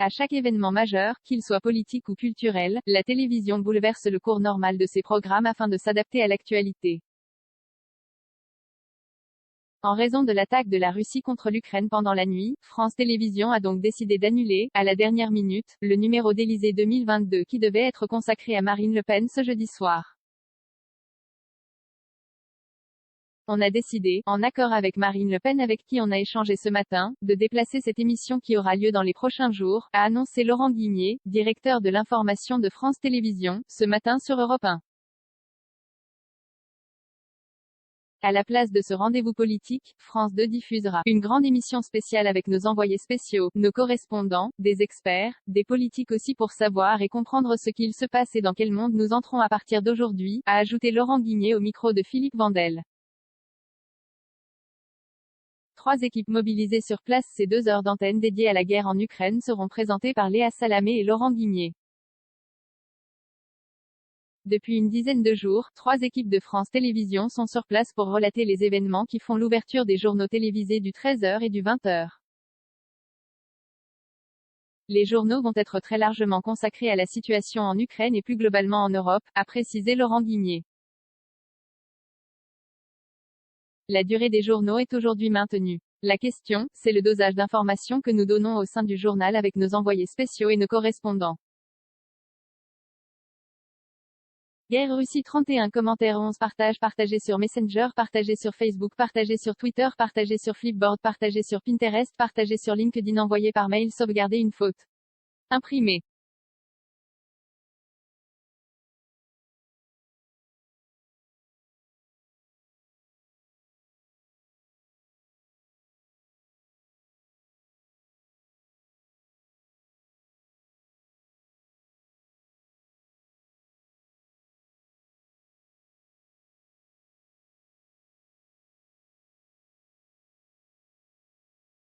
À chaque événement majeur, qu'il soit politique ou culturel, la télévision bouleverse le cours normal de ses programmes afin de s'adapter à l'actualité. En raison de l'attaque de la Russie contre l'Ukraine pendant la nuit, France Télévisions a donc décidé d'annuler, à la dernière minute, le numéro d'Élysée 2022 qui devait être consacré à Marine Le Pen ce jeudi soir. On a décidé, en accord avec Marine Le Pen avec qui on a échangé ce matin, de déplacer cette émission qui aura lieu dans les prochains jours, a annoncé Laurent Guigné, directeur de l'information de France Télévisions, ce matin sur Europe 1. À la place de ce rendez-vous politique, France 2 diffusera une grande émission spéciale avec nos envoyés spéciaux, nos correspondants, des experts, des politiques aussi pour savoir et comprendre ce qu'il se passe et dans quel monde nous entrons à partir d'aujourd'hui, a ajouté Laurent Guigné au micro de Philippe Vandel. 3 équipes mobilisées sur place. Ces 2 heures d'antenne dédiées à la guerre en Ukraine seront présentées par Léa Salamé et Laurent Guigné. Depuis une dizaine de jours, 3 équipes de France Télévisions sont sur place pour relater les événements qui font l'ouverture des journaux télévisés du 13h et du 20h. Les journaux vont être très largement consacrés à la situation en Ukraine et plus globalement en Europe, a précisé Laurent Guigné. La durée des journaux est aujourd'hui maintenue. La question, c'est le dosage d'informations que nous donnons au sein du journal avec nos envoyés spéciaux et nos correspondants. Guerre Russie 31 commentaires 11 partages partagés sur Messenger partagés sur Facebook partagés sur Twitter partagés sur Flipboard partagés sur Pinterest partagés sur LinkedIn envoyé par mail sauvegarder une faute. Imprimé.